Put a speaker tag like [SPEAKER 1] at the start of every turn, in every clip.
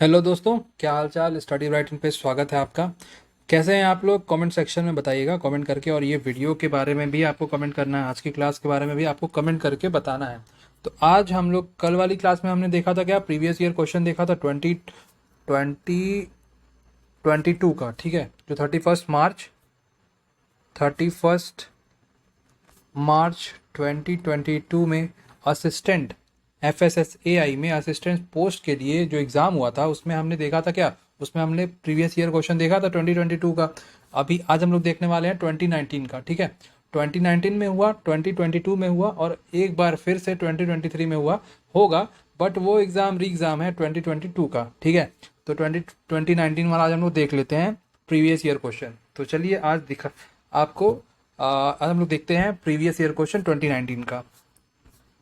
[SPEAKER 1] Hello दोस्तों, क्या हाल चाल। स्टडी राइटिंग पे स्वागत है आपका। कैसे हैं आप लोग? कमेंट सेक्शन में बताइएगा कमेंट करके। और ये वीडियो के बारे में भी आपको कमेंट करना है, आज की क्लास के बारे में भी आपको कमेंट करके बताना है। तो आज हम लोग कल वाली क्लास में हमने देखा था क्या, प्रीवियस ईयर क्वेश्चन देखा था 2022 का, ठीक है, जो 31 मार्च 2022 में असिस्टेंट FSSAI में असिस्टेंट पोस्ट के लिए जो एग्ज़ाम हुआ था उसमें हमने देखा था क्या, उसमें हमने प्रीवियस ईयर क्वेश्चन देखा था 2022 का। अभी आज हम लोग देखने वाले हैं 2019 का, ठीक है। 2019 में हुआ, 2022 में हुआ और एक बार फिर से 2023 में हुआ होगा, बट वो एग्ज़ाम री एग्ज़ाम है 2022 का, ठीक है। तो 2019 वाला आज हम लोग देख लेते हैं प्रीवियस ईयर क्वेश्चन। तो चलिए आज दिखा आपको आज हम लोग देखते हैं प्रीवियस ईयर क्वेश्चन 2019 का।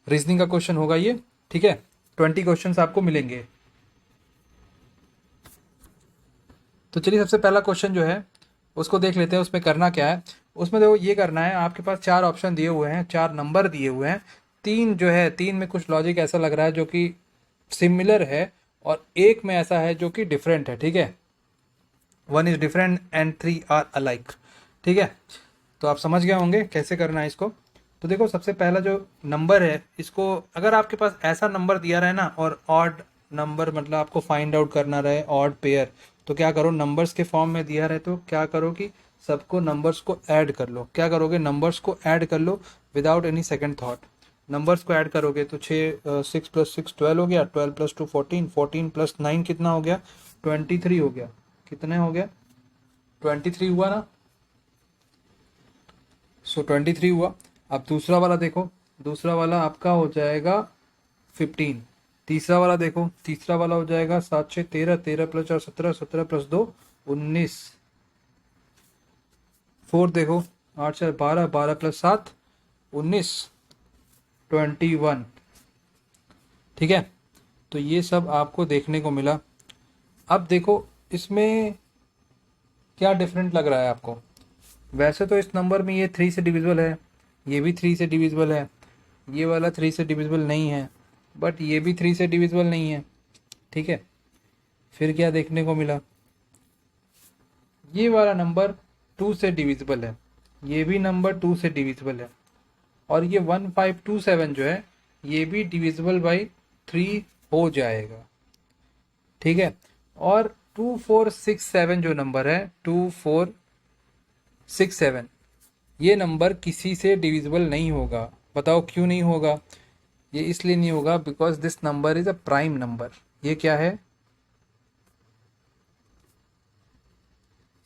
[SPEAKER 1] रीजनिंग का क्वेश्चन होगा ये, ठीक है। 20 क्वेश्चंस आपको मिलेंगे। तो चलिए सबसे पहला क्वेश्चन जो है उसको देख लेते हैं। उसमें करना क्या है, उसमें देखो ये करना है, आपके पास 4 ऑप्शन दिए हुए हैं, 4 नंबर दिए हुए हैं। तीन जो है, तीन में कुछ लॉजिक ऐसा लग रहा है जो कि सिमिलर है और एक में ऐसा है जो कि डिफरेंट है, ठीक है। 1 is different and 3 are alike, ठीक है। तो आप समझ गए होंगे कैसे करना है इसको। तो देखो सबसे पहला जो नंबर है, इसको अगर आपके पास ऐसा नंबर दिया रहे ना और ऑड नंबर, मतलब आपको फाइंड आउट करना रहे ऑड पेयर, तो क्या करो, नंबर्स के फॉर्म में दिया रहे तो क्या करो कि सबको नंबर्स को ऐड कर लो। क्या करोगे, नंबर्स को ऐड कर लो without any second thought. Numbers को ऐड करोगे तो 6 + 6 12 हो गया, 12 + 2 14, 14 + 9 कितना हो गया, 23 हो गया। कितने हो गया, 23 हुआ ना। सो 23 हुआ। अब दूसरा वाला देखो, दूसरा वाला आपका हो जाएगा 15। तीसरा वाला देखो, तीसरा वाला हो जाएगा 7 6 13, 13 + 4 17, 17 + 2 19। फोर्थ देखो, 8 4 12, 12 + 7 19, 21, ठीक है। तो ये सब आपको देखने को मिला। अब देखो इसमें क्या डिफरेंट लग रहा है आपको। वैसे तो इस नंबर में ये 3 से डिविजिबल है, ये भी 3 से डिविजिबल है, ये वाला 3 से डिविजिबल नहीं है, बट ये भी 3 से डिविजिबल नहीं है, ठीक है। फिर क्या देखने को मिला, ये वाला नंबर 2 से डिविजिबल है, ये भी नंबर 2 से डिविजिबल है, और ये 1527 जो है ये भी डिविजिबल बाई 3 हो जाएगा, ठीक है। और 2467 जो नंबर है, 2467, ये नंबर किसी से डिविजिबल नहीं होगा। बताओ क्यों नहीं होगा। ये इसलिए नहीं होगा because this number is a prime number. ये क्या है,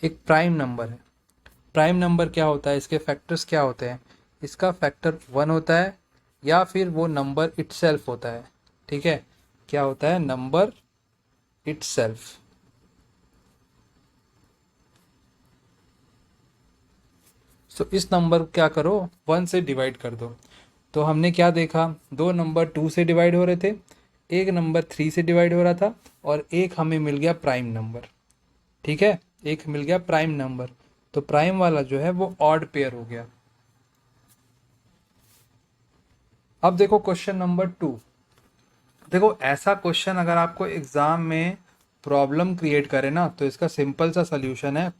[SPEAKER 1] एक प्राइम नंबर है। प्राइम नंबर क्या होता है, इसके फैक्टर्स क्या होते हैं, इसका फैक्टर 1 होता है या फिर वो नंबर इटसेल्फ होता है, ठीक है। क्या होता है, नंबर इटसेल्फ। सो इस नंबर क्या करो, 1 से डिवाइड कर दो। तो हमने क्या देखा, दो नंबर 2 से डिवाइड हो रहे थे, एक नंबर 3 से डिवाइड हो रहा था और एक हमें मिल गया प्राइम नंबर, ठीक है। एक मिल गया प्राइम नंबर, तो प्राइम वाला जो है वो ऑड पेयर हो गया। अब देखो क्वेश्चन नंबर 2। देखो ऐसा क्वेश्चन अगर आपको एग्जाम में प्रॉब्लम क्रिएट करे ना, तो इसका सिंपल सा सल्यूशन है,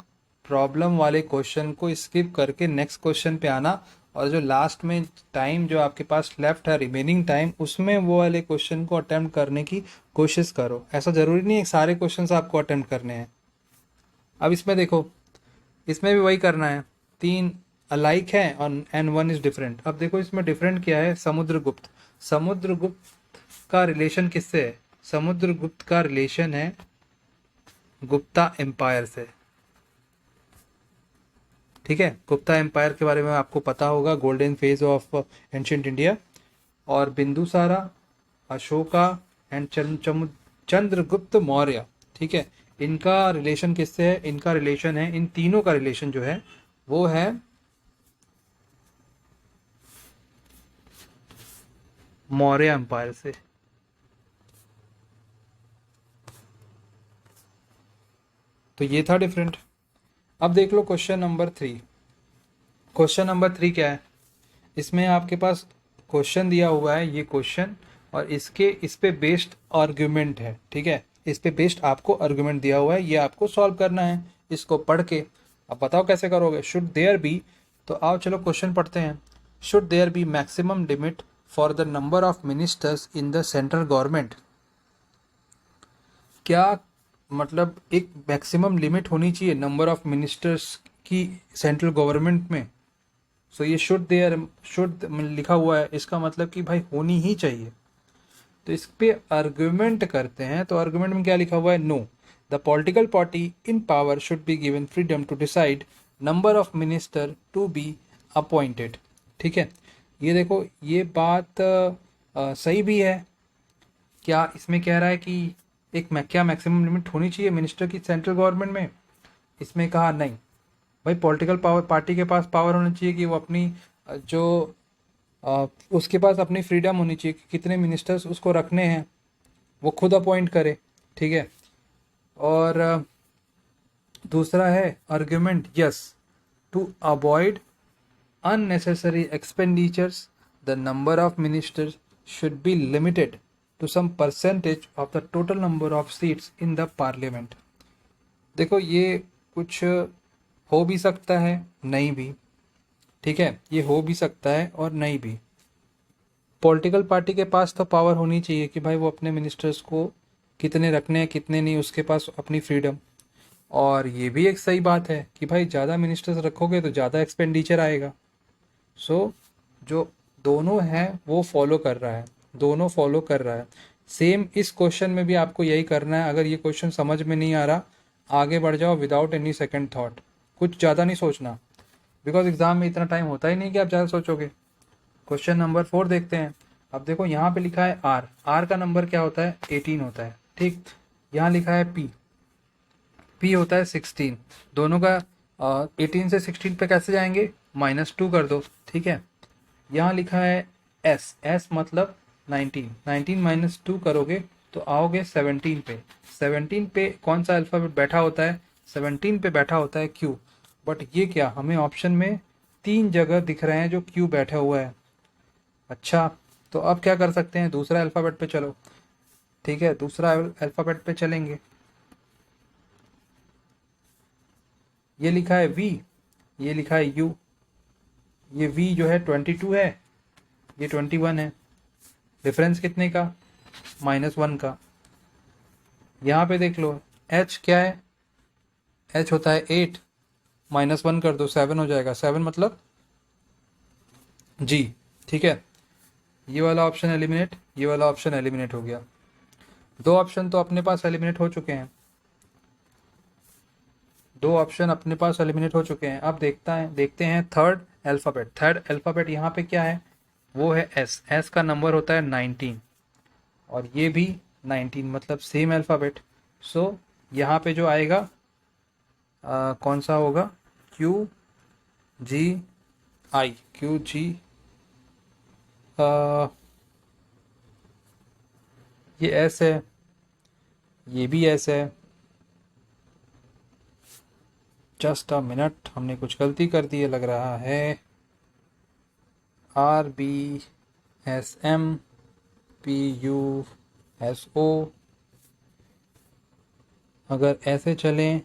[SPEAKER 1] प्रॉब्लम वाले क्वेश्चन को स्किप करके नेक्स्ट क्वेश्चन पे आना, और जो लास्ट में टाइम जो आपके पास लेफ्ट है, रिमेनिंग टाइम, उसमें वो वाले क्वेश्चन को अटेम्प्ट करने की कोशिश करो। ऐसा जरूरी नहीं है सारे क्वेश्चन आपको अटेम्प्ट करने हैं। अब इसमें देखो, इसमें भी वही करना है, तीन अलाइक है और एंड 1 इज डिफरेंट। अब देखो इसमें डिफरेंट क्या है, समुद्रगुप्त। समुद्रगुप्त का रिलेशन किससे है, समुद्रगुप्त का रिलेशन है गुप्ता एम्पायर से, ठीक है। गुप्ता एम्पायर के बारे में आपको पता होगा, golden phase of ancient India. और बिंदुसारा, अशोका एंड चंद्रगुप्त मौर्य, ठीक है। इनका रिलेशन किससे है, इनका रिलेशन है, इन तीनों का रिलेशन जो है वो है मौर्य एम्पायर से। तो ये था डिफरेंट। अब देख लो क्वेश्चन नंबर 3। क्वेश्चन नंबर 3 क्या है, इसमें आपके पास क्वेश्चन दिया हुआ है, ये क्वेश्चन और इसके इस पे बेस्ड आर्ग्यूमेंट है, ठीक है। इस पे बेस्ड आपको आर्गुमेंट दिया हुआ है, ये आपको सॉल्व करना है इसको पढ़ के। अब बताओ कैसे करोगे। शुड देयर बी, तो आओ चलो क्वेश्चन पढ़ते हैं। Should there be maximum limit for the number of ministers in the central government. क्या मतलब एक मैक्सिमम लिमिट होनी चाहिए नंबर ऑफ मिनिस्टर्स की सेंट्रल गवर्नमेंट में। सो ये शुड देयर, शुड लिखा हुआ है, इसका मतलब कि भाई होनी ही चाहिए। तो इस पे आर्गुमेंट करते हैं, तो आर्गुमेंट में क्या लिखा हुआ है, no the political party in power should be given freedom to decide number of minister to be appointed. ठीक है, ये देखो ये बात सही भी है। क्या इसमें कह रहा है कि एक क्या मैक्सिमम लिमिट होनी चाहिए मिनिस्टर की सेंट्रल गवर्नमेंट में। इसमें कहा नहीं भाई, पॉलिटिकल पावर पार्टी के पास पावर होनी चाहिए कि वो अपनी जो उसके पास अपनी फ्रीडम होनी चाहिए कि कितने मिनिस्टर्स उसको रखने हैं, वो खुद अपॉइंट करे। ठीक है, और दूसरा है argument, yes to avoid unnecessary expenditures the number of ministers should be limited to some percentage of the total number of seats in the parliament। देखो ये कुछ हो भी सकता है, नहीं भी। ठीक है, ये हो भी सकता है और नहीं भी। पॉलिटिकल पार्टी के पास तो पावर होनी चाहिए कि भाई वो अपने मिनिस्टर्स को कितने रखने हैं कितने नहीं, उसके पास अपनी फ्रीडम। और ये भी एक सही बात है कि भाई ज़्यादा मिनिस्टर्स रखोगे तो ज़्यादा एक्सपेंडिचर आएगा। सो जो दोनों हैं वो फॉलो कर रहा है, दोनों फॉलो कर रहा है। सेम इस क्वेश्चन में भी आपको यही करना है। अगर ये क्वेश्चन समझ में नहीं आ रहा, आगे बढ़ जाओ विदाउट एनी सेकंड थॉट, कुछ ज़्यादा नहीं सोचना, बिकॉज एग्जाम में इतना टाइम होता ही नहीं कि आप ज़्यादा सोचोगे। क्वेश्चन नंबर 4 देखते हैं। अब देखो यहाँ पे लिखा है आर, आर का नंबर क्या होता है, 18 होता है। ठीक, यहाँ लिखा है पी, पी होता है 16। दोनों का 18 से 16 पे कैसे जाएंगे, -2 कर दो। ठीक है, यहाँ लिखा है एस, एस मतलब 19, 19 -2 करोगे तो आओगे 17 पे। 17 पे कौन सा अल्फ़ाबेट बैठा होता है, 17 पे बैठा होता है क्यू। बट ये क्या, हमें ऑप्शन में 3 जगह दिख रहे हैं जो क्यू बैठा हुआ है। अच्छा, तो अब क्या कर सकते हैं, दूसरा अल्फ़ाबेट पे चलो। ठीक है, दूसरा अल्फ़ाबेट पे चलेंगे। ये लिखा है वी, ये लिखा है यू। ये वी जो है 22 है, ये 21 है। डिफरेंस कितने का, -1 का। यहाँ पे देख लो एच क्या है, एच होता है 8, -1 कर दो 7 हो जाएगा। 7 मतलब जी। ठीक है, ये वाला ऑप्शन एलिमिनेट, ये वाला ऑप्शन एलिमिनेट हो गया। 2 ऑप्शन तो अपने पास एलिमिनेट हो चुके हैं, 2 ऑप्शन अपने पास एलिमिनेट हो चुके हैं। अब देखते हैं थर्ड अल्फ़ाबेट। थर्ड अल्फ़ाबेट यहाँ पे क्या है, वो है एस, एस का नंबर होता है 19 और ये भी 19, मतलब सेम अल्फ़ाबेट। सो यहाँ पे जो आएगा कौन सा होगा, क्यू जी आई, क्यू जी ये एस है, ये भी एस है। जस्ट अ मिनट, हमने कुछ गलती कर दी है लग रहा है। R B S M P U S O, अगर ऐसे चलें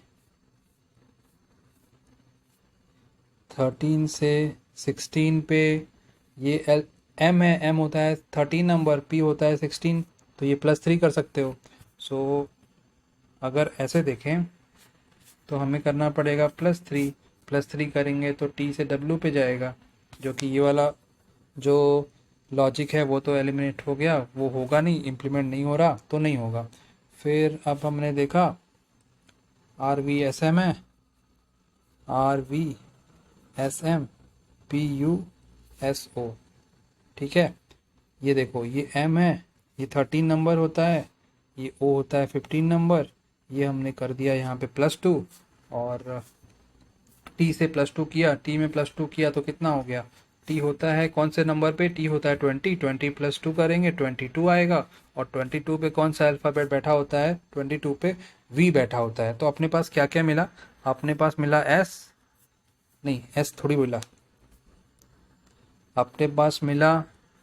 [SPEAKER 1] 13 से 16 पे, ये एल एम है, एम होता है 13 नंबर, पी होता है 16, तो ये +3 कर सकते हो। सो अगर ऐसे देखें तो हमें करना पड़ेगा +3, +3 करेंगे तो टी से डब्ल्यू पे जाएगा, जो कि ये वाला जो लॉजिक है वो तो एलिमिनेट हो गया, वो होगा नहीं, इम्प्लीमेंट नहीं हो रहा तो नहीं होगा। फिर अब हमने देखा आर वी एस एम है, R V S M P U S O. ठीक है, ये देखो ये एम है, ये 13 नंबर होता है, ये ओ होता है 15 नंबर। ये हमने कर दिया यहाँ पे +2 और टी से +2 किया, टी में +2 किया तो कितना हो गया, टी होता है कौन से नंबर पे, टी होता है 20, 20 +2 करेंगे 22 आएगा। और 22 पे कौन सा अल्फ़ाबेट बैठा होता है, 22 पे वी बैठा होता है। तो अपने पास क्या क्या मिला, अपने पास मिला एस, नहीं एस थोड़ी बोला, अपने पास मिला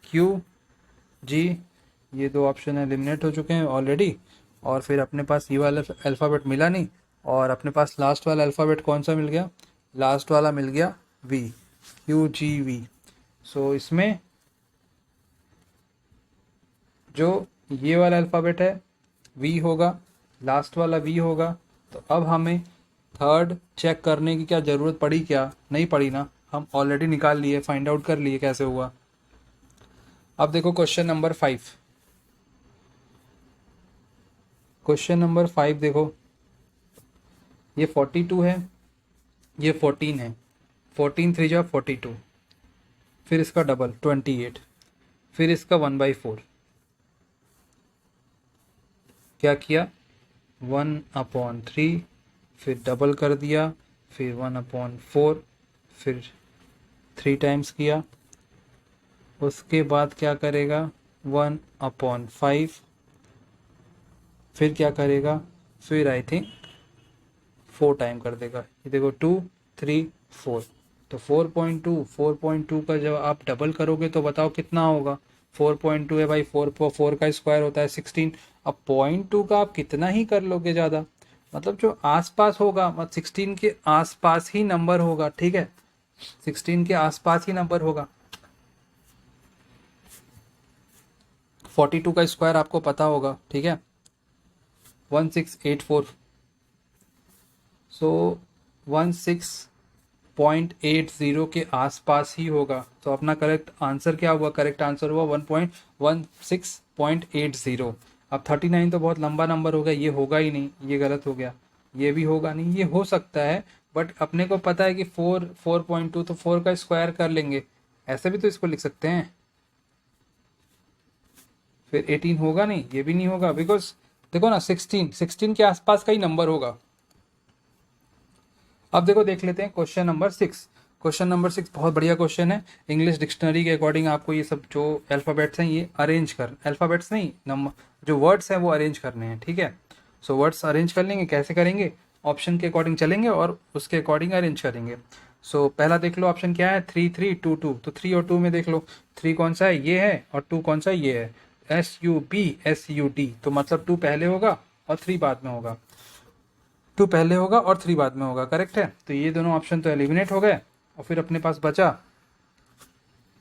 [SPEAKER 1] क्यू जी, ये 2 ऑप्शन एलिमिनेट हो चुके हैं ऑलरेडी। और फिर अपने पास ये वाला अल्फ़ाबेट मिला नहीं, और अपने पास लास्ट वाला अल्फ़ाबेट कौन सा मिल गया, लास्ट वाला मिल गया वी, UGV। सो इसमें जो ये वाला अल्फ़ाबेट है वी होगा, लास्ट वाला वी होगा। तो अब हमें थर्ड चेक करने की क्या ज़रूरत पड़ी, क्या नहीं पड़ी ना, हम ऑलरेडी निकाल लिए, फाइंड आउट कर लिए कैसे हुआ। अब देखो क्वेश्चन नंबर 5, क्वेश्चन नंबर 5 देखो, ये 42 है, ये 14 है, 14 3 जा 42, फिर इसका डबल 28, फिर इसका 1/4, क्या किया 1/3, फिर डबल कर दिया, फिर 1/4, फिर 3 टाइम्स किया, उसके बाद क्या करेगा 1/5, फिर क्या करेगा, फिर आई थिंक 4 टाइम कर देगा। ये देखो 2 3 4, तो 4.2 का जब आप डबल करोगे तो बताओ कितना होगा। 4.2 है भाई, 4 का स्क्वायर होता है 16। अब 0.2 का आप कितना ही कर लोगे ज़्यादा, मतलब जो आसपास होगा, मतलब 16 के आसपास ही नंबर होगा, ठीक है, 16 के आसपास ही नंबर होगा। 42 का स्क्वायर आपको पता होगा, ठीक है, 1684। सो 16.80 के आसपास ही होगा। तो अपना करेक्ट आंसर क्या हुआ, करेक्ट आंसर हुआ 1.16.80। अब 39 तो बहुत लंबा नंबर हो गया, ये होगा ही नहीं, ये गलत हो गया, ये भी होगा नहीं, ये हो सकता है, बट अपने को पता है कि 4.2, तो 4 का स्क्वायर कर लेंगे, ऐसे भी तो इसको लिख सकते हैं। फिर 18 होगा नहीं, ये भी नहीं होगा, बिकॉज देखो ना 16 के आसपास का ही नंबर होगा। अब देखो देख लेते हैं क्वेश्चन नंबर 6। क्वेश्चन नंबर 6 बहुत बढ़िया क्वेश्चन है। इंग्लिश डिक्शनरी के अकॉर्डिंग आपको ये सब जो अल्फ़ाबेट्स हैं ये अरेंज कर, अल्फ़ाबेट्स नहीं, नंबर जो वर्ड्स हैं वो अरेंज करने हैं, ठीक है। सो वर्ड्स अरेंज कर लेंगे, कैसे करेंगे, ऑप्शन के अकॉर्डिंग चलेंगे और उसके अकॉर्डिंग अरेंज करेंगे। सो पहला देख लो ऑप्शन क्या है, 3 3 2 2, तो 3 और 2 में देख लो, 3 कौन सा है, ये है, और 2 कौन सा है, ये है, SUB, तो मतलब 2 पहले होगा और 3 बाद में होगा, 2 पहले होगा और 3 बाद में होगा, करेक्ट है। तो ये दोनों ऑप्शन तो एलिमिनेट हो गए, और फिर अपने पास बचा,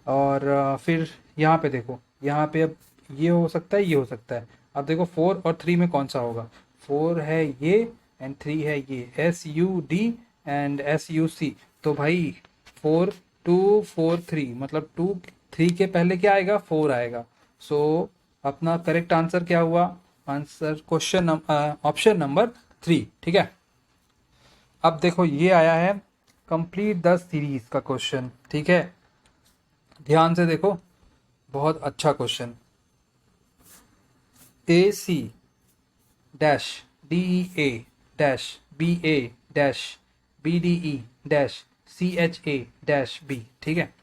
[SPEAKER 1] और फिर यहाँ पे देखो, यहाँ पे अब ये हो सकता है, ये हो सकता है। अब देखो 4 और 3 में कौन सा होगा, 4 है ये एंड 3 है ये, SUD एंड SUC। तो भाई 4 2 4 3, मतलब 2 3 के पहले क्या आएगा, 4 आएगा। सो अपना करेक्ट आंसर क्या हुआ, आंसर क्वेश्चन ऑप्शन नंबर 3, ठीक है। अब देखो ये आया है कंप्लीट द सीरीज का क्वेश्चन, ठीक है, ध्यान से देखो, बहुत अच्छा question. AC dash DEA dash BA dash BDE dash CHA dash B, ठीक है।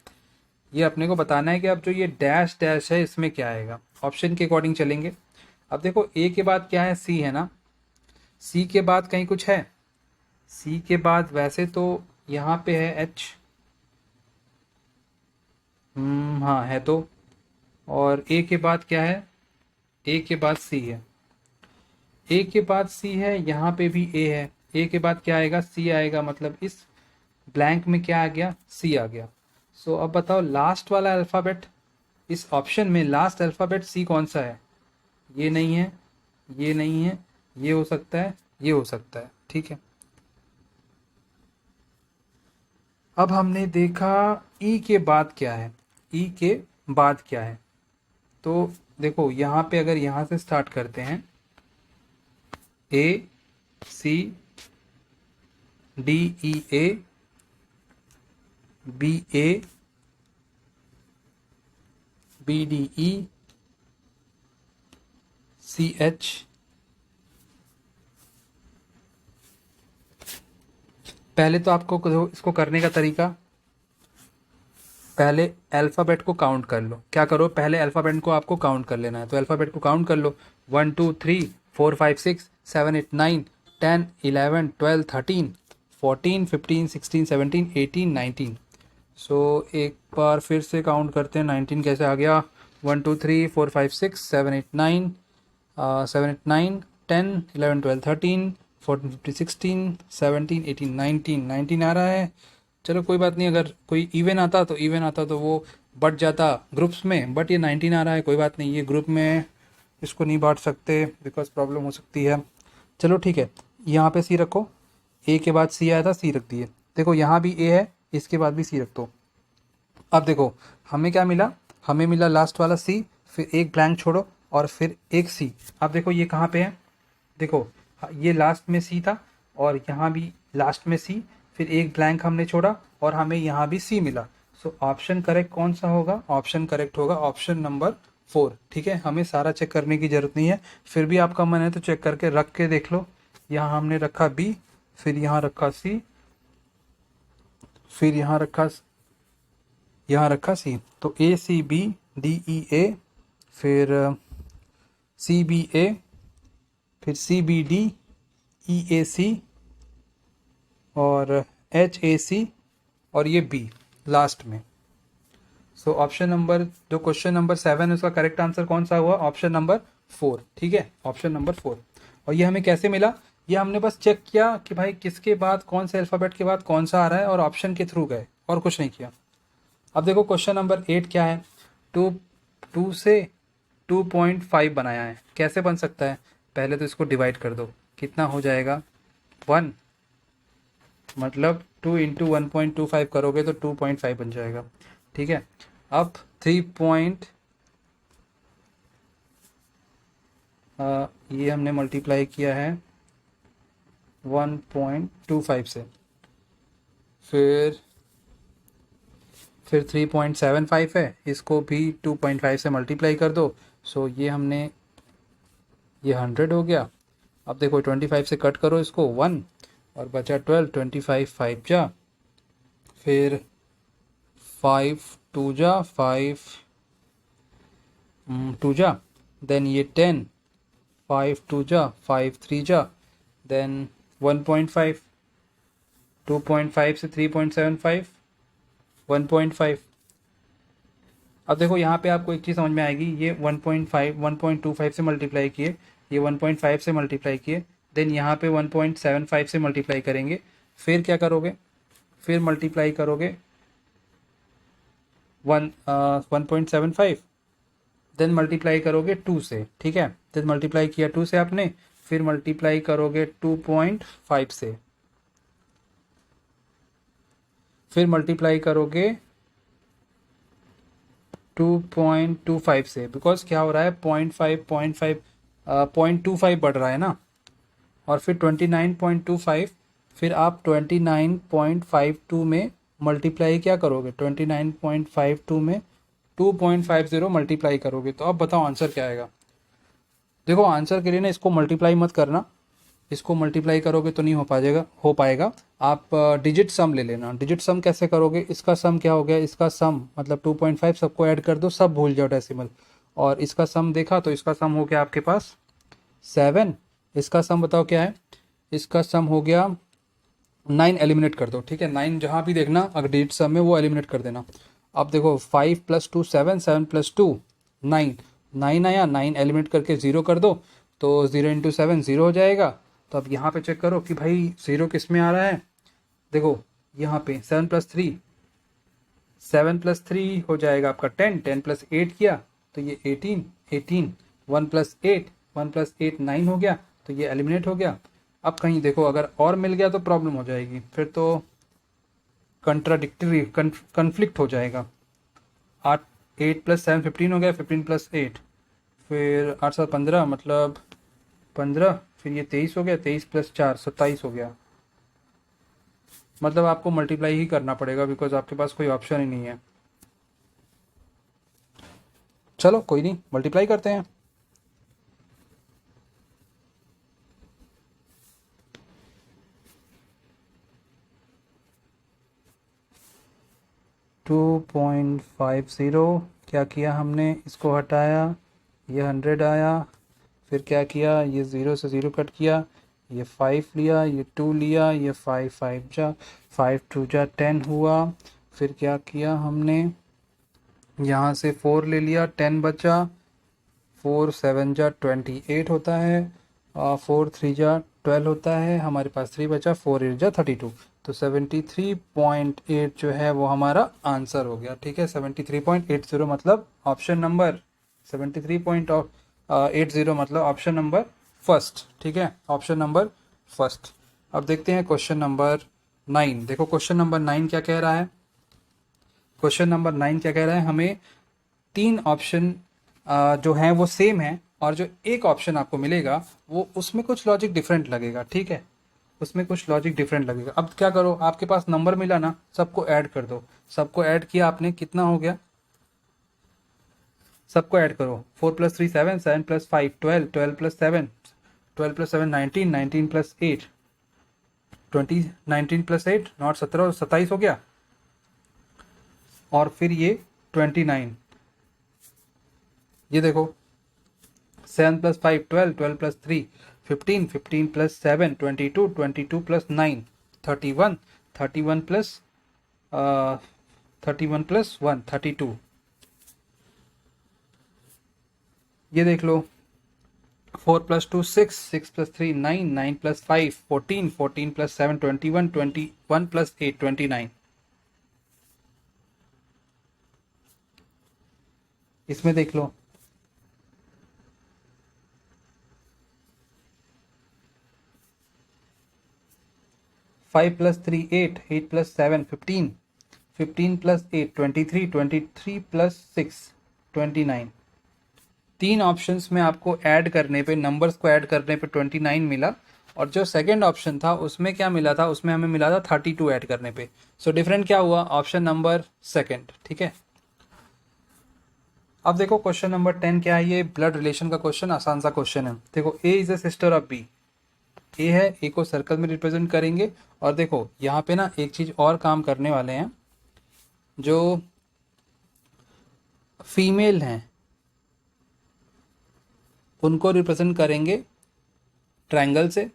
[SPEAKER 1] ये अपने को बताना है कि अब जो ये डैश डैश है इसमें क्या आएगा, ऑप्शन के अकॉर्डिंग चलेंगे। अब देखो A के बाद क्या है, C है ना, C के बाद कहीं कुछ है, C के बाद वैसे तो यहाँ पे है H, हाँ है तो, और A के बाद क्या है, A के बाद C है, A के बाद C है, यहाँ पे भी A है, A के बाद क्या आएगा, C आएगा, मतलब इस ब्लैंक में क्या आ गया, C आ गया। सो अब बताओ लास्ट वाला अल्फ़ाबेट, इस ऑप्शन में लास्ट अल्फ़ाबेट C कौन सा है, ये नहीं है, ये नहीं है, ये हो सकता है, ये हो सकता है, ठीक है। अब हमने देखा ई के बाद क्या है, ई के बाद क्या है, तो देखो यहाँ पे अगर यहाँ से स्टार्ट करते हैं, ACDEA BABDECH, पहले तो आपको इसको करने का तरीका, पहले अल्फ़ाबेट को काउंट कर लो, क्या करो, पहले अल्फ़ाबेट को आपको काउंट कर लेना है, तो अल्फ़ाबेट को काउंट कर लो, 1 2 3 4 5 6 7 8 9 10 11 12 13 14 15 16 17 18 19। सो एक बार फिर से काउंट करते हैं, 19 कैसे आ गया, 1 2 3 4 5 6 7 8 9 7 8 9 10 11 12 13 14 15 16 17 18 19 19 आ रहा है। चलो कोई बात नहीं, अगर कोई इवन आता तो वो बढ़ जाता ग्रुप्स में, बट ये 19 आ रहा है, कोई बात नहीं, ये ग्रुप में इसको नहीं बांट सकते बिकॉज प्रॉब्लम हो सकती है। चलो ठीक है, यहाँ पे सी रखो, ए के बाद सी आया था, सी रख दिए। देखो यहाँ भी ए है, इसके बाद भी सी रख दो। अब देखो हमें क्या मिला, हमें मिला लास्ट वाला सी, फिर एक ब्लैंक छोड़ो और फिर एक सी। अब देखो ये कहाँ पे है, देखो ये लास्ट में सी था और यहाँ भी लास्ट में सी, फिर एक ब्लैंक हमने छोड़ा और हमें यहाँ भी सी मिला। सो ऑप्शन करेक्ट कौन सा होगा, ऑप्शन करेक्ट होगा ऑप्शन नंबर 4। ठीक है, हमें सारा चेक करने की जरूरत नहीं है, फिर भी आपका मन है तो चेक करके रख के देख लो। यहाँ हमने रखा बी, फिर यहाँ रखा सी, फिर यहाँ रखा सी, तो ए सी बी डी ई ए, फिर सी बी ए, फिर सी बी डी ई ए सी और एच ए सी और ये बी लास्ट में। सो ऑप्शन नंबर, जो क्वेश्चन नंबर 7 है उसका करेक्ट आंसर कौन सा हुआ, ऑप्शन नंबर 4। ठीक है, ऑप्शन नंबर 4। और ये हमें कैसे मिला, ये हमने बस चेक किया कि भाई किसके बाद कौन से अल्फ़ाबेट के बाद कौन सा आ रहा है और ऑप्शन के थ्रू गए, और कुछ नहीं किया। अब देखो क्वेश्चन नंबर 8 क्या है, 2 से 2.5 बनाया है, कैसे बन सकता है, पहले तो इसको डिवाइड कर दो, कितना हो जाएगा 1, मतलब 2 इंटू 1.25 करोगे तो 2.5 बन जाएगा। ठीक है, अब 3 ये हमने मल्टीप्लाई किया है 1.25 से, फिर 3.75 है, इसको भी 2.5 से मल्टीप्लाई कर दो। सो ये हमने, ये 100 हो गया। अब देखो 25 से कट करो इसको 1 और बचा 12, 25 5 जा, फिर 5 2 जा, 5 2 जा, देन ये 10, 5 2 जा, 5 3 जा, देन 1.5, 2.5 से 3.75, 1.5। अब देखो यहाँ पे आपको एक चीज़ समझ में आएगी, ये 1.5 1.25 से मल्टीप्लाई किए, ये 1.5 से मल्टीप्लाई किए, देन यहाँ पे 1.75 से मल्टीप्लाई करेंगे, फिर क्या करोगे, फिर मल्टीप्लाई करोगे 1.75, देन मल्टीप्लाई करोगे 2 से। ठीक है, देन मल्टीप्लाई किया 2 से आपने, फिर मल्टीप्लाई करोगे 2.5 से, फिर मल्टीप्लाई करोगे 2.25 से, बिकॉज क्या हो रहा है 0.25 बढ़ रहा है ना, और फिर 29.25, फिर आप 29.52 में मल्टीप्लाई क्या करोगे, 29.52 में 2.50 मल्टीप्लाई करोगे, तो अब बताओ आंसर क्या आएगा। देखो आंसर के लिए ना इसको मल्टीप्लाई मत करना, इसको मल्टीप्लाई करोगे तो नहीं हो पाएगा। आप डिजिट सम ले लेना। डिजिट सम कैसे करोगे, इसका सम क्या हो गया, इसका सम मतलब 2.5 सबको ऐड कर दो, सब भूल जाओ डेसिमल, और इसका सम देखा तो इसका सम हो गया आपके पास 7, इसका सम बताओ क्या है, इसका सम हो गया 9, एलिमिनेट कर दो। ठीक है, 9 जहाँ भी देखना अगर डिजिट सम में वो एलिमिनेट कर देना। अब देखो 5 + 2 7, 7 + 2 9, 9 आया, 9 एलिमिनेट करके 0 कर दो, तो 0 × 7 0 हो जाएगा। तो अब यहाँ पे चेक करो कि भाई 0 किस में आ रहा है, देखो यहाँ पे 7 + 3, 7 + 3 हो जाएगा आपका 10, 10 + 8 किया तो ये 18, 18, 1 + 8, 1 + 8 9 हो गया, तो ये एलिमिनेट हो गया। अब कहीं देखो अगर और मिल गया तो प्रॉब्लम हो जाएगी, फिर तो कंट्राडिक्टरी कन्फ्लिक्ट हो जाएगा। 8 + 7 15 हो गया, 15 + 8, फिर 8 7 15 मतलब 15, फिर ये 23 हो गया, 23 + 4 27 हो गया। मतलब आपको मल्टीप्लाई ही करना पड़ेगा बिकॉज आपके पास कोई ऑप्शन ही नहीं है। चलो कोई नहीं, मल्टीप्लाई करते हैं। $2.50 क्या किया हमने, इसको हटाया, ये 100 आया, फिर क्या किया, ये 0 से 0 कट किया, ये 5 लिया, ये 2 लिया, ये 5 5 जा, 5 2 जा 10 हुआ, फिर क्या किया हमने, यहाँ से 4 ले लिया, 10 बचा, 4 7 जा 28 होता है, फोर थ्री जा 12 होता है, हमारे पास 3 बचा, 4 8 जा 32, तो 73.8 जो है वो हमारा आंसर हो गया। ठीक है, 73.80 मतलब ऑप्शन नंबर 73.80 मतलब ऑप्शन नंबर फर्स्ट। ठीक है, ऑप्शन नंबर फर्स्ट। अब देखते हैं क्वेश्चन नंबर 9। देखो क्वेश्चन नंबर 9 क्या कह रहा है। क्वेश्चन नंबर 9 क्या कह रहा है, हमें 3 ऑप्शन जो हैं वो सेम है, और जो एक ऑप्शन आपको मिलेगा वो उसमें कुछ लॉजिक डिफरेंट लगेगा। ठीक है, उसमें कुछ लॉजिक डिफरेंट लगेगा। अब क्या करो, आपके पास नंबर मिला ना, सबको ऐड कर दो। सबको ऐड किया आपने, कितना हो गया, सबको ऐड करो। 4 + 3 7, 7 + 5 12, 12 + 7 12 + 7 19, 19 + 8 20, 19 + 8 नॉट 17 27 हो गया, और फिर ये 29। ये देखो 7 + 5 12, 12 + 3 15, 15 + 7 22, 22 + 9 31, 31 + 31 + 1 32। ये देख लो 4 + 2 6, 6 + 3 9, 9 + 5 14, 14 + 7 21, 21 + 8 29। इसमें देख लो 5 + 3 8, 8 + 7 15, 15 + 8 23, 23 + 6 29। तीन ऑप्शंस में आपको ऐड करने पे, नंबर्स को ऐड करने पे 29 मिला, और जो सेकंड ऑप्शन था उसमें क्या मिला था, उसमें हमें मिला था 32 ऐड करने पे। सो डिफरेंट क्या हुआ, ऑप्शन नंबर सेकंड। ठीक है, अब देखो क्वेश्चन नंबर 10 क्या है, ये ब्लड रिलेशन का क्वेश्चन, आसान सा क्वेश्चन है। देखो A is a sister of B. A है, ए को सर्कल में रिप्रेजेंट करेंगे, और देखो यहाँ पे ना एक चीज और काम करने वाले हैं, जो फीमेल हैं उनको रिप्रेजेंट करेंगे ट्रायंगल से,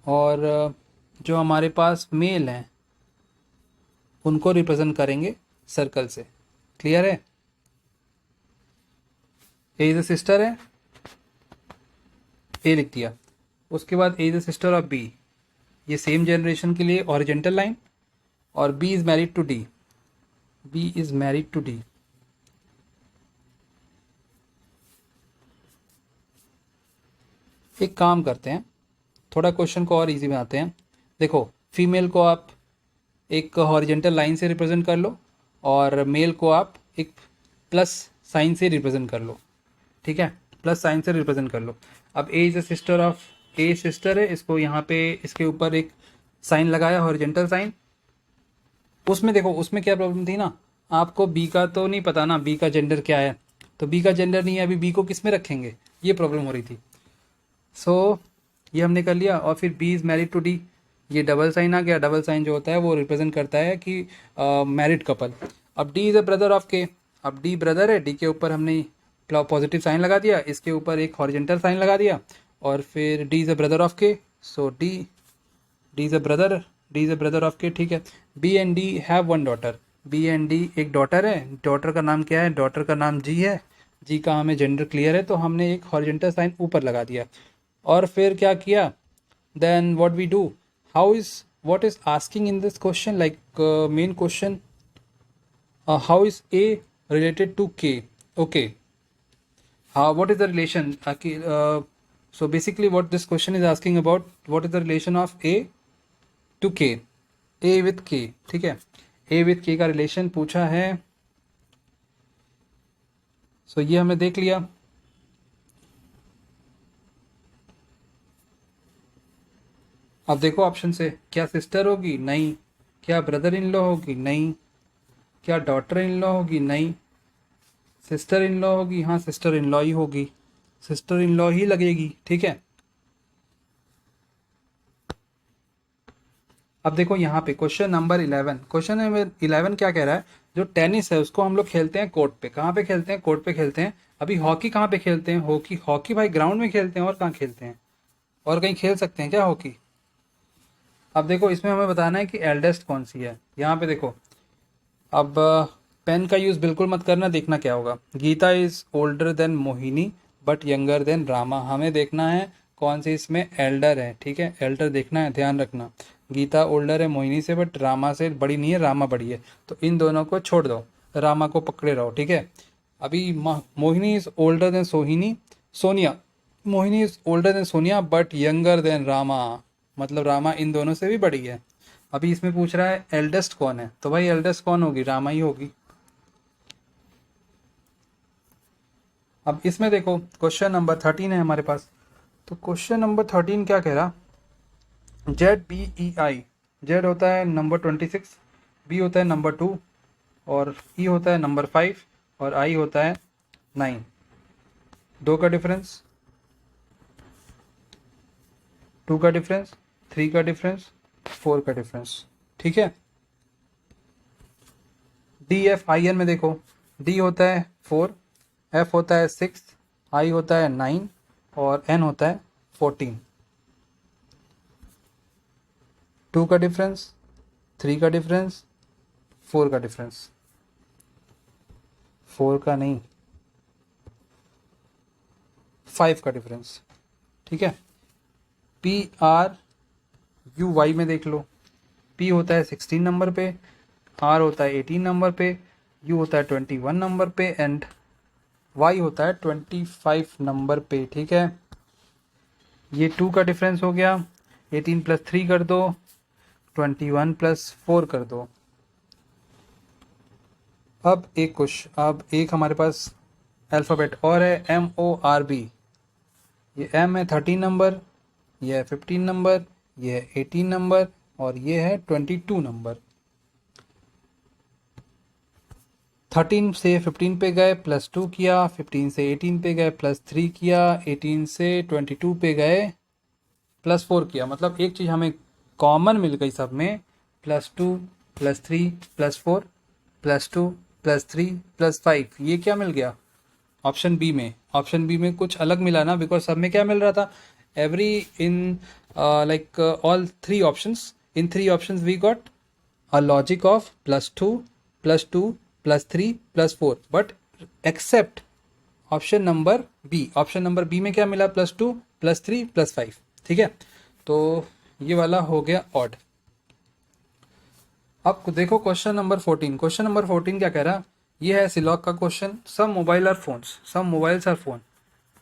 [SPEAKER 1] और जो हमारे पास मेल हैं उनको रिप्रेजेंट करेंगे सर्कल से। क्लियर है, ए इज अ सिस्टर है, ए लिख दिया। उसके बाद A is a sister of B, ये सेम जनरेशन के लिए हॉरिजॉन्टल लाइन, और B is married to D, B is married to D. एक काम करते हैं, थोड़ा क्वेश्चन को और इजी बनाते हैं। देखो फीमेल को आप एक हॉरिजॉन्टल लाइन से रिप्रेजेंट कर लो, और मेल को आप एक प्लस साइन से रिप्रेजेंट कर लो। ठीक है, प्लस साइन से रिप्रेजेंट कर लो। अब A is a sister of, A sister है, इसको यहाँ पे इसके ऊपर एक साइन लगाया, हॉरिजॉन्टल साइन। उसमें देखो उसमें क्या प्रॉब्लम थी ना, आपको बी का तो नहीं पता ना, बी का जेंडर क्या है, तो बी का जेंडर नहीं है, अभी बी को किस में रखेंगे, ये प्रॉब्लम हो रही थी। सो ये हमने कर लिया, और फिर B is married to D, ये डबल साइन आ गया। डबल साइन जो होता है वो रिप्रेजेंट करता है कि मैरिड कपल। अब D is a brother of के, अब डी ब्रदर है, डी के ऊपर हमने पॉजिटिव साइन लगा दिया, इसके ऊपर एक हॉरिजॉन्टल साइन लगा दिया, और फिर D is a brother of K, so D is a brother, D is a brother of K. ठीक है, B and D have one daughter, B and D एक डॉटर है, डॉटर का नाम क्या है, डॉटर का नाम जी है, जी का हमें जेंडर क्लियर है, तो हमने एक हॉरिजॉन्टल साइन ऊपर लगा दिया। और फिर क्या किया, then what we do, how is, what is asking in this question, like main question, how is a related to k, okay, what is the relation, so basically what this question is asking about, what is the relation of a to k, a with k। ठीक है, a with k का relation पूछा है, सो ये हमने देख लिया। अब देखो ऑप्शन से, क्या सिस्टर होगी, नहीं, क्या ब्रदर इन लॉ होगी, नहीं, क्या डॉटर इन लॉ होगी, नहीं, सिस्टर इन लॉ होगी, हाँ सिस्टर इन लॉ ही होगी, सिस्टर इन लॉ ही लगेगी। ठीक है, अब देखो यहाँ पे क्वेश्चन नंबर 11, क्वेश्चन नंबर 11 क्या कह रहा है, जो टेनिस है उसको हम लोग खेलते हैं कोर्ट पे, कहाँ पे खेलते हैं, कोर्ट पे खेलते हैं। अभी हॉकी कहाँ पे खेलते हैं, हॉकी, हॉकी भाई ग्राउंड में खेलते हैं, और कहाँ खेलते हैं, और कहीं खेल सकते हैं क्या हॉकी। अब देखो इसमें हमें बताना है कि एल्डेस्ट कौन सी है। यहाँ पे देखो, अब पेन का यूज़ बिल्कुल मत करना, देखना क्या होगा। Geeta is older than Mohini, but younger than Rama. हमें देखना है कौन सी इसमें एल्डर है, ठीक है, एल्डर देखना है, ध्यान रखना। गीता ओल्डर है मोहिनी से, बट रामा से बड़ी नहीं है, रामा बड़ी है, तो इन दोनों को छोड़ दो, रामा को पकड़े रहो, ठीक है। अभी Mohini is older then Sonia, Mohini is older then Sonia but younger than Rama, मतलब रामा इन दोनों से भी बड़ी है। अभी इसमें पूछ रहा है एल्डेस्ट कौन है, तो भाई एल्डेस्ट कौन होगी, रामा ही होगी। अब इसमें देखो क्वेश्चन नंबर 13 है हमारे पास। तो क्वेश्चन नंबर 13 क्या कह रहा, ZBEI, जेड होता है नंबर 26, बी होता है नंबर 2, और ई होता है नंबर 5, और आई होता है 9। दो का डिफरेंस, 2 का डिफरेंस, 3 का डिफरेंस, 4 का डिफरेंस, ठीक है। DFIN में देखो, D होता है 4, F होता है 6, I होता है 9, और N होता है 14। 2 का डिफरेंस, 3 का डिफरेंस, 4 का डिफरेंस, 4 का नहीं, 5 का डिफरेंस, ठीक है। PRUY में देख लो, P होता है 16 नंबर पे, R होता है 18 नंबर पे, U होता है 21 नंबर पे, एंड Y होता है 25 नंबर पे, ठीक है। ये 2 का डिफरेंस हो गया, 18 प्लस 3 कर दो, 21 प्लस 4 कर दो। अब एक हमारे पास अल्फ़ाबेट और है, MORB। ये M है 13 नंबर, ये है 15 नंबर, ये है 18 नंबर, और ये है 22 नंबर। 13 से 15 पे गए प्लस 2 किया, 15 से 18 पे गए प्लस 3 किया, 18 से 22 पे गए प्लस 4 किया। मतलब एक चीज़ हमें कॉमन मिल गई सब में, +2 +3 +4 +2 +3 +5। ये क्या मिल गया ऑप्शन बी में, ऑप्शन बी में कुछ अलग मिला ना, बिकॉज सब में क्या मिल रहा था, every in like all 3 options, in 3 options we got a logic of +2 +2 +3 +4, but except option number B. Option number B में क्या मिला, +2 +3 +5, ठीक है। तो ये वाला हो गया ऑड। अब देखो क्वेश्चन नंबर 14। क्वेश्चन नंबर 14 क्या कह रहा, ये है सिलॉग का question. Some mobile are phones, some mobiles are phone,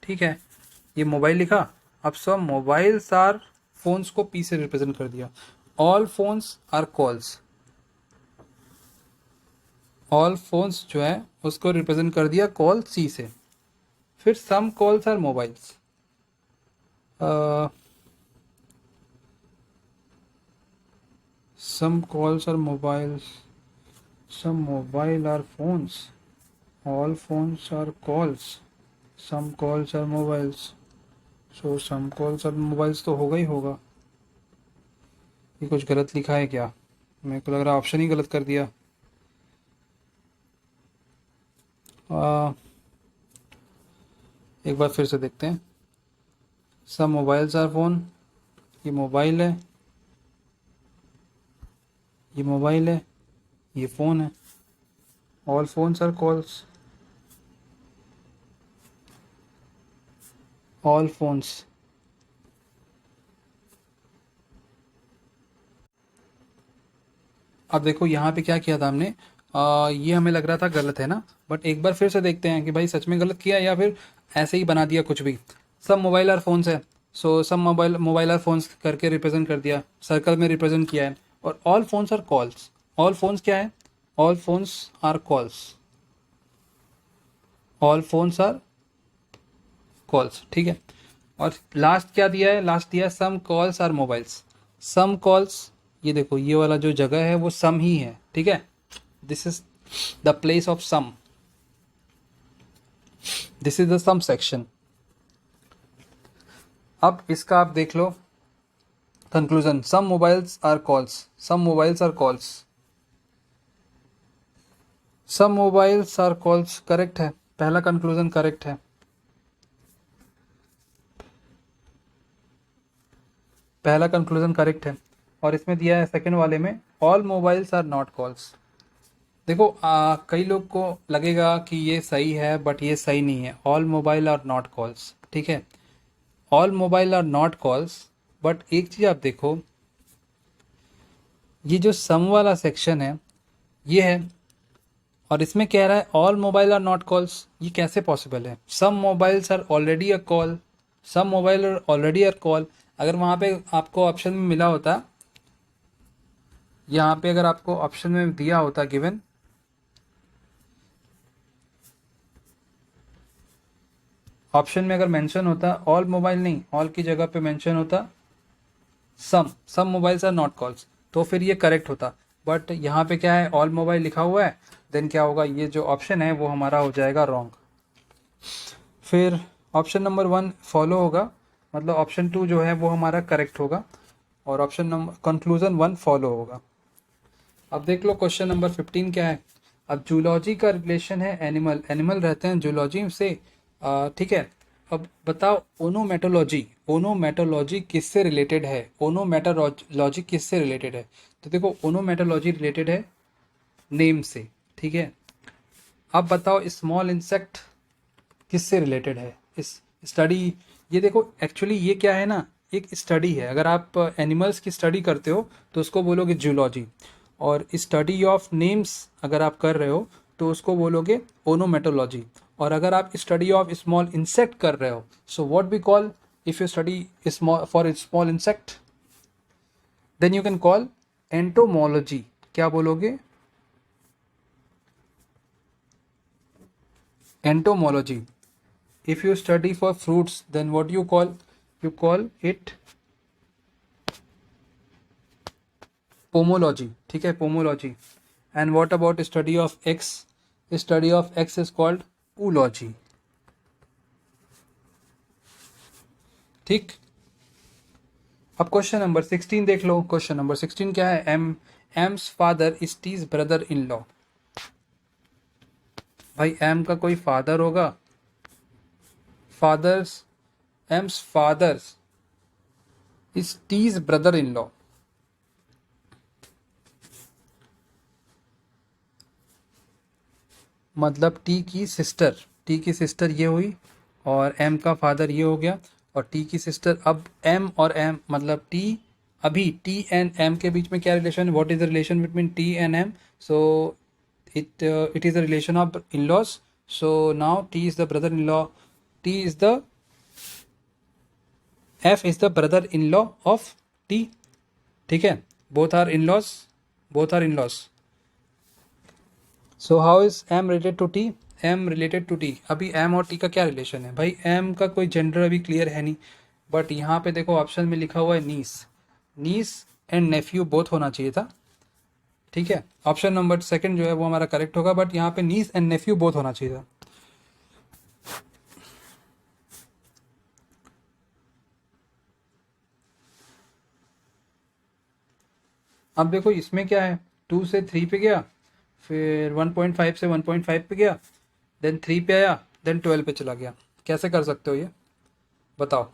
[SPEAKER 1] ठीक है, ये मोबाइल लिखा। अब सम मोबाइल्स आर फोन्स को पी से रिप्रेजेंट कर दिया। All phones are calls, all phones जो है उसको रिप्रेजेंट कर दिया कॉल सी से। फिर some calls are mobiles, some calls are mobiles, some mobile are phones, all phones are calls, some calls are mobiles. So some calls are mobiles तो होगा ही होगा। ये कुछ गलत लिखा है क्या, मेरे को लग रहा ऑप्शन ही गलत कर दिया। एक बार फिर से देखते हैं। सम मोबाइल्स आर फोन, ये मोबाइल है, ये मोबाइल है, ये फ़ोन है। All phones are calls, all phones. अब देखो यहाँ पे क्या किया था हमने, ये हमें लग रहा था गलत है ना, बट एक बार फिर से देखते हैं कि भाई सच में गलत किया या फिर ऐसे ही बना दिया कुछ भी। सब मोबाइल आर फोन्स है, सो सब मोबाइल आर फोन्स करके रिप्रेजेंट कर दिया, सर्कल में रिप्रेजेंट किया है। और all phones are calls, all phones क्या है, all phones are calls, all phones are calls, ठीक है। और लास्ट क्या दिया है, लास्ट दिया है some calls are mobiles. Some calls, ये देखो ये वाला जो जगह है वो सम ही है, ठीक है, this is the place of some, this is the some section. अब इसका आप देख लो conclusion, some mobiles are calls, some mobiles are calls, some mobiles are calls correct है, पहला कंक्लूजन करेक्ट है, पहला कंक्लूजन करेक्ट है। और इसमें दिया है सेकंड वाले में, all mobiles are not calls. देखो कई लोग को लगेगा कि ये सही है बट ये सही नहीं है। All mobile are not calls, ठीक है, all mobile are not calls. But एक चीज़ आप देखो, ये जो सम वाला सेक्शन है ये है, और इसमें कह रहा है all mobile are not calls. ये कैसे पॉसिबल है? Some mobiles are already a call, some mobile are already a call. अगर वहाँ पे आपको ऑप्शन में मिला होता, यहाँ पे अगर आपको ऑप्शन में दिया होता गिवन, ऑप्शन में अगर मेंशन होता ऑल मोबाइल, नहीं, ऑल की जगह पे मेंशन होता सम मोबाइल्स आर नॉट कॉल्स, तो फिर ये करेक्ट होता। बट यहाँ पे क्या है, ऑल मोबाइल लिखा हुआ है, देन क्या होगा, ये जो ऑप्शन है वो हमारा हो जाएगा रॉन्ग। फिर ऑप्शन नंबर 1 फॉलो होगा, मतलब ऑप्शन 2 जो है वो हमारा करेक्ट होगा, और ऑप्शन नंबर कंक्लूजन 1 फॉलो होगा। अब देख लो क्वेश्चन नंबर 15 क्या है। अब जूलॉजी का रिलेशन है एनिमल, एनिमल रहते हैं जूलॉजी से, ठीक है। अब बताओ ओनोमेटोलॉजी, ओनोमेटोलॉजी किससे रिलेटेड है? ओनोमेटोलॉजी किससे रिलेटेड है? तो देखो ओनोमेटोलॉजी रिलेटेड है नेम से, ठीक है। अब बताओ स्मॉल इंसेक्ट किससे रिलेटेड है? इस स्टडी, ये देखो एक्चुअली ये क्या है ना, एक स्टडी है। अगर आप एनिमल्स की स्टडी करते हो तो उसको बोलोगे जूलॉजी, और स्टडी ऑफ नेम्स अगर आप कर रहे हो तो उसको बोलोगे ओनोमेटोलॉजी। और अगर आप स्टडी ऑफ स्मॉल इंसेक्ट कर रहे हो, so what we call, if you study small for small insect, then you can call entomology. क्या बोलोगे? Entomology. If you study for fruits, then what you call? You call it pomology, ठीक है, pomology. And what about study of X? Study of X is called oology, ठीक। अब question number 16 देख लो। Question number 16 क्या है? M's father is T's brother in law. भाई M का कोई फादर होगा? Fathers, M's fathers is T's brother in law, मतलब टी की सिस्टर, टी की सिस्टर ये हुई, और एम का फादर ये हो गया, और टी की सिस्टर। अब एम और एम मतलब टी, अभी टी एंड एम के बीच में क्या रिलेशन है? What is the relation between T and M? So it is a relation of in-laws. So now T is the brother-in-law. T is the F is the brother-in-law of T. ठीक है, both are in-laws, both are in-laws. So how is M related to T? M related to T. अभी M और T का क्या relation है? भाई M का कोई जेंडर अभी क्लियर है नहीं, बट यहाँ पे देखो ऑप्शन में लिखा हुआ है नीस, नीस एंड नेफ्यू बोथ होना चाहिए था, ठीक है। ऑप्शन नंबर 2 जो है वो हमारा करेक्ट होगा, बट यहाँ पे नीस एंड नेफ्यू बोथ होना चाहिए था। अब देखो इसमें क्या है, 2 से 3 पे गया, फिर 1.5 से 1.5 पे गया, देन 3 पे आया, देन 12 पे चला गया। कैसे कर सकते हो ये बताओ?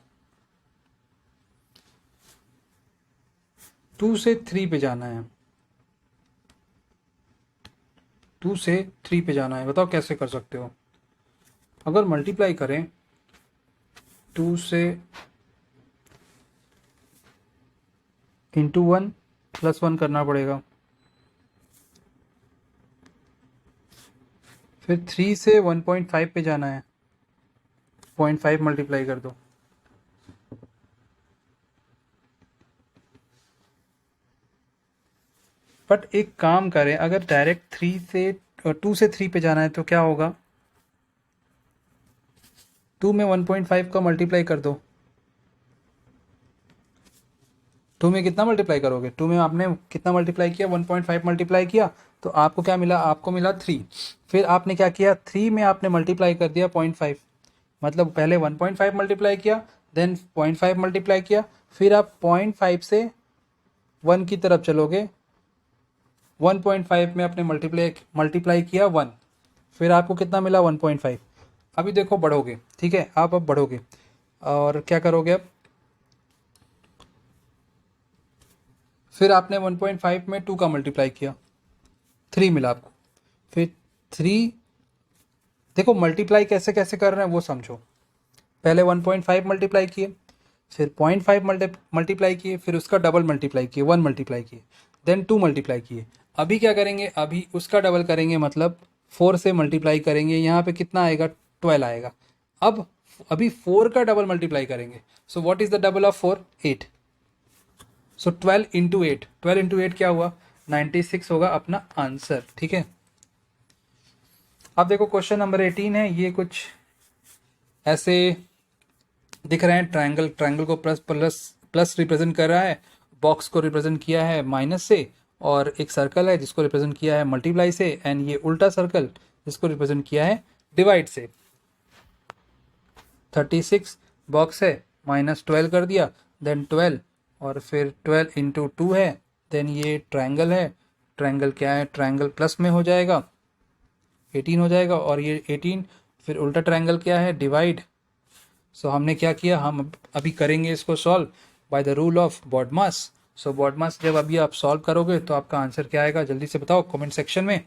[SPEAKER 1] 2 से 3 पे जाना है, 2 से 3 पे जाना है, बताओ कैसे कर सकते हो? अगर मल्टीप्लाई करें 2 से इंटू 1 प्लस 1 करना पड़ेगा, फिर 3 से 1.5 पे जाना है, 0.5 मल्टीप्लाई कर दो, बट एक काम करें, अगर डायरेक्ट 3 से 2 से 3 पे जाना है तो क्या होगा? 2 में 1.5 का मल्टीप्लाई कर दो। 2 में कितना मल्टीप्लाई करोगे? 2 में आपने कितना मल्टीप्लाई किया? 1.5 मल्टीप्लाई किया, तो आपको क्या मिला? आपको मिला 3। फिर आपने क्या किया? 3 में आपने मल्टीप्लाई कर दिया 0.5, मतलब पहले 1.5 मल्टीप्लाई किया, देन 0.5 मल्टीप्लाई किया, फिर आप 0.5 से 1 की तरफ चलोगे, 1.5 में आपने मल्टीप्लाई किया 1, फिर आपको कितना मिला? 1.5। अभी देखो बढ़ोगे, ठीक है, आप अब बढ़ोगे और क्या करोगे? अब फिर आपने 1.5 में 2 का मल्टीप्लाई किया, 3 मिला आपको, फिर 3, देखो मल्टीप्लाई कैसे कैसे कर रहे हैं वो समझो। पहले 1.5 मल्टीप्लाई किए, फिर 0.5 मल्टीप्लाई किए, फिर उसका डबल मल्टीप्लाई किए, 1 मल्टीप्लाई किए, देन 2 मल्टीप्लाई किए। अभी क्या करेंगे, अभी उसका डबल करेंगे, मतलब 4 से मल्टीप्लाई करेंगे। यहाँ पे कितना आएगा, 12 आएगा। अब अभी 4 का डबल मल्टीप्लाई करेंगे। So what is the double of 4? 8। So 12 into 8, 12 into 8 क्या हुआ, 96 होगा अपना आंसर। ठीक है, अब देखो क्वेश्चन नंबर 18 है। ये कुछ ऐसे दिख रहे हैं, ट्रायंगल, ट्रायंगल को प्लस प्लस प्लस रिप्रेजेंट कर रहा है, बॉक्स को रिप्रेजेंट किया है माइनस से, और एक सर्कल है जिसको रिप्रेजेंट किया है मल्टीप्लाई से, एंड ये उल्टा सर्कल जिसको रिप्रेजेंट किया है डिवाइड से। 36 बॉक्स है, -12 कर दिया, देन 12, और फिर 12 इंटू 2 है, देन ये ट्रायंगल है, ट्रायंगल क्या है, ट्रायंगल प्लस में हो जाएगा, 18 हो जाएगा, और ये 18, फिर उल्टा ट्रायंगल क्या है, डिवाइड। सो हमने क्या किया, हम अभी करेंगे इसको solve by the rule of BODMAS. So BODMAS जब अभी आप सॉल्व करोगे तो आपका आंसर क्या आएगा, जल्दी से बताओ कमेंट सेक्शन में।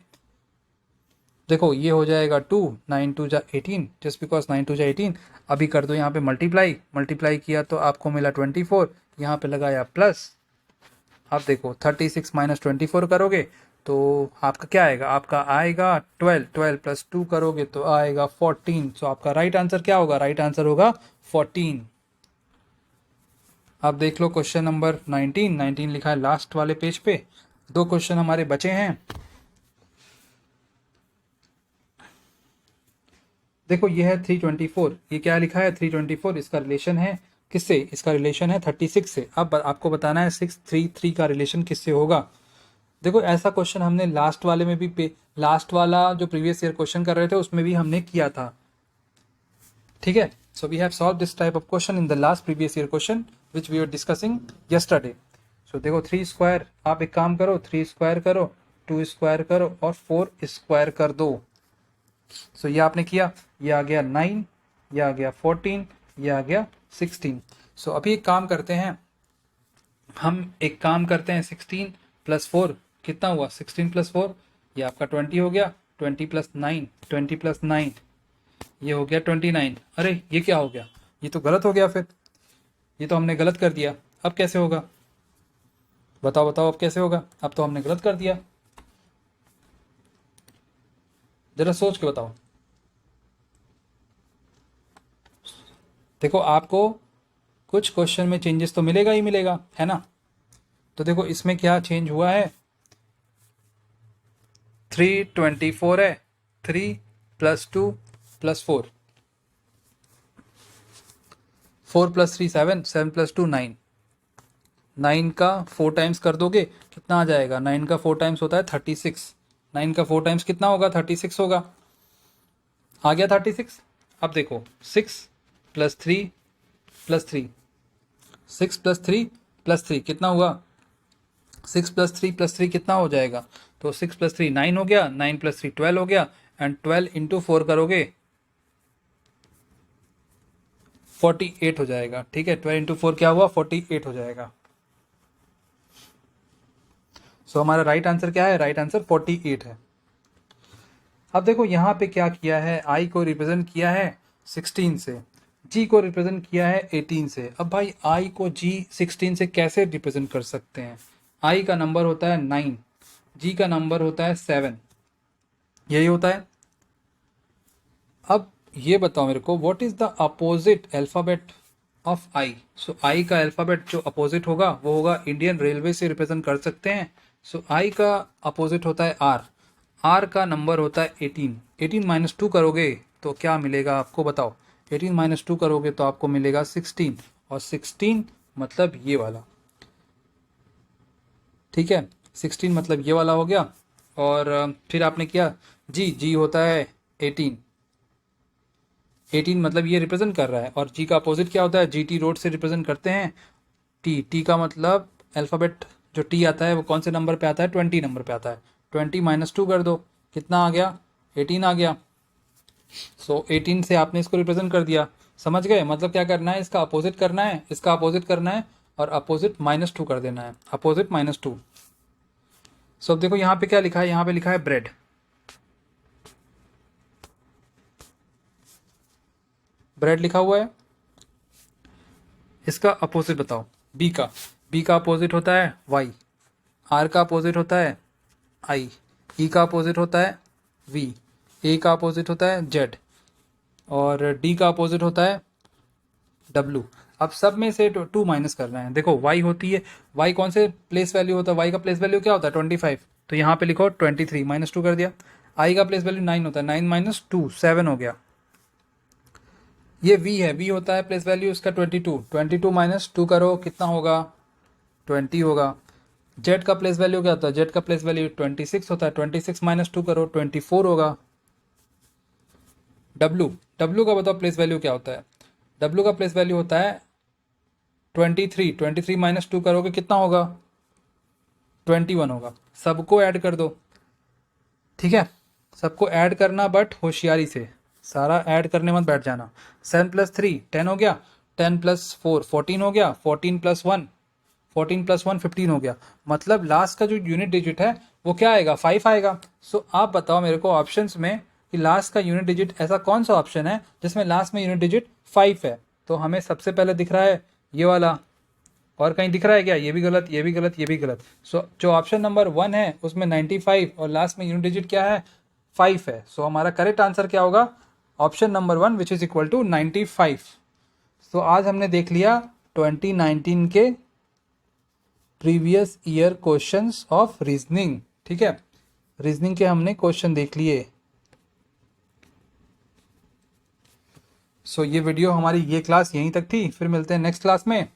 [SPEAKER 1] देखो ये हो जाएगा 2, 9 2 जा 18, जस्ट बिकॉज 9 2 जा 18। अभी कर दो यहाँ पे मल्टीप्लाई, मल्टीप्लाई किया तो आपको मिला 24, यहाँ पे लगाया प्लस। अब देखो 36 माइनस 24 करोगे तो आपका क्या आएगा, आपका आएगा 12, 12 प्लस 2 करोगे तो आएगा 14। सो आपका राइट आंसर क्या होगा, राइट आंसर होगा 14। अब देख लो क्वेश्चन नंबर 19, 19 लिखा है लास्ट वाले पेज पे। 2 क्वेश्चन हमारे बचे हैं। देखो ये है 324, ये क्या लिखा है 324, इसका रिलेशन है किससे, इसका रिलेशन है 36 से। अब आपको बताना है 633 का रिलेशन किससे होगा। देखो ऐसा क्वेश्चन हमने लास्ट वाले में भी, लास्ट वाला जो प्रीवियस ईयर क्वेश्चन कर रहे थे उसमें भी हमने किया था। ठीक है, so we have solve this type of question in the last previous year question which we are discussing yesterday. So देखो 3 स्क्वायर, आप एक काम करो 3 स्क्वायर करो, 2 स्क्वायर करो और 4 स्क्वायर कर दो। सो ये आपने किया, ये आ गया 9, ये आ गया 14, ये आ गया 16। सो अभी एक काम करते हैं, हम एक काम करते हैं 16 प्लस 4 कितना हुआ, 16 प्लस 4 ये आपका 20 हो गया, 20 प्लस 9, 20 प्लस 9 ये हो गया 29। अरे ये क्या हो गया, ये तो गलत हो गया, फिर ये तो हमने गलत कर दिया। अब कैसे होगा, बताओ बताओ अब कैसे होगा, अब तो हमने गलत कर दिया, जरा सोच के बताओ। देखो आपको कुछ क्वेश्चन में चेंजेस तो मिलेगा ही मिलेगा, है ना। तो देखो इसमें क्या चेंज हुआ है, 324 है, 3 प्लस 2 प्लस 4, 4 प्लस 3 7, 7 प्लस 2 9, 9 का 4 टाइम्स कर दोगे कितना आ जाएगा, 9 का 4 टाइम्स होता है 36, 9 का 4 टाइम्स कितना होगा, 36 होगा। आ गया 36। अब देखो 6 प्लस 3 प्लस 3, 6 प्लस 3 प्लस 3 कितना हुआ, 6 प्लस 3 प्लस 3 कितना हो जाएगा, तो 6 प्लस 3 9 हो गया, 9 प्लस 3 12 हो गया, एंड 12 इंटू 4 करोगे 48 हो जाएगा। ठीक है, 12 इंटू 4 क्या हुआ, 48 हो जाएगा। सो हमारा राइट आंसर क्या है, राइट आंसर 48 है। अब देखो यहाँ पे क्या किया है, आई को रिप्रेजेंट किया है 16 से, जी को रिप्रेजेंट किया है 18 से। अब भाई आई को जी 16 से कैसे रिप्रेजेंट कर सकते हैं, आई का नंबर होता है 9, जी का नंबर होता है 7, यही होता है। अब ये बताओ मेरे को, what is the opposite alphabet of I. So I का अल्फाबेट जो अपोजिट होगा वो होगा, इंडियन रेलवे से रिप्रेजेंट कर सकते हैं। सो आई का अपोजिट होता है आर, आर का नंबर होता है 18, 18 माइनस 2 करोगे तो क्या मिलेगा आपको बताओ, 18 माइनस 2 करोगे तो आपको मिलेगा 16, और 16 मतलब ये वाला। ठीक है, 16 मतलब ये वाला हो गया। और फिर आपने किया जी, जी होता है 18, 18 मतलब ये रिप्रेजेंट कर रहा है, और जी का अपोजिट क्या होता है, जी टी रोड से रिप्रेजेंट करते हैं। टी, टी का मतलब अल्फ़ाबेट जो टी आता है वो कौन से नंबर पे आता है, 20 नंबर पे आता है। 20 माइनस 2 कर दो कितना आ गया, 18 आ गया। सो 18 से आपने इसको रिप्रेजेंट कर दिया, समझ गए। मतलब क्या करना है, इसका अपोजिट करना है, इसका अपोजिट करना है, और अपोजिट -2 कर देना है, अपोजिट -2। सो अब देखो यहाँ पे क्या लिखा है, यहाँ पे लिखा है ब्रेड। ब्रेड लिखा हुआ है, इसका अपोजिट बताओ। बी का अपोजिट होता है वाई, आर का अपोजिट होता है आई, ई का अपोजिट होता है वी, ए का अपोजिट होता है जेड, और डी का अपोजिट होता है डब्लू। अब सब में से टू माइनस करना है। देखो वाई होती है, वाई कौन से प्लेस वैल्यू होता है, वाई का प्लेस वैल्यू क्या होता है 25, तो यहाँ पे लिखो 23 माइनस टू कर दिया। आई का प्लेस वैल्यू 9 होता है, 9 माइनस टू 7 हो गया। ये वी है, वी होता है प्लेस वैल्यू उसका 22 माइनस टू करो कितना होगा 20 होगा। जेड का प्लेस वैल्यू क्या होता है, जेड का प्लेस वैल्यू 26 होता है, 26 माइनस टू करो 24 होगा। डब्लू का बताओ प्लेस वैल्यू क्या होता है, डब्लू का प्लेस वैल्यू होता है 23 माइनस टू करोगे कितना होगा 21 होगा। सबको ऐड कर दो, ठीक है, सबको ऐड करना बट होशियारी से, सारा ऐड करने मत बैठ जाना। 7 प्लस 3 10 हो गया, 10 प्लस 4 14 हो गया, 14 प्लस 1 15 हो गया। मतलब लास्ट का जो यूनिट डिजिट है वो क्या आएगा 5 आएगा। सो आप बताओ मेरे को ऑप्शंस में कि लास्ट का यूनिट डिजिट ऐसा कौन सा ऑप्शन है जिसमें लास्ट में यूनिट डिजिट 5 है। तो हमें सबसे पहले दिख रहा है ये वाला, और कहीं दिख रहा है क्या, ये भी गलत, ये भी गलत, ये भी गलत। सो जो ऑप्शन नंबर 1 है उसमें 95 और लास्ट में यूनिट डिजिट क्या है 5 है। सो हमारा करेक्ट आंसर क्या होगा option number 1 which is equal to 95। So आज हमने देख लिया 2019 के previous year questions of reasoning, ठीक है, रीजनिंग के हमने क्वेश्चन देख लिए। सो ये वीडियो हमारी ये क्लास यहीं तक थी, फिर मिलते हैं नेक्स्ट क्लास में।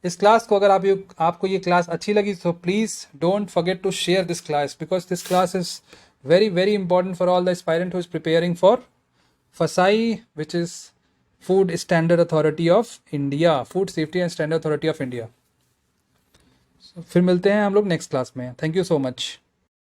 [SPEAKER 1] इस क्लास को अगर आपको ये क्लास अच्छी लगी तो please don't forget to share this class, because this class is very very important for all the aspirant who is preparing for FSSAI, which is Food Standard Authority of India, Food Safety and Standard Authority of India। फिर मिलते हैं हम लोग next class में। Thank you so much.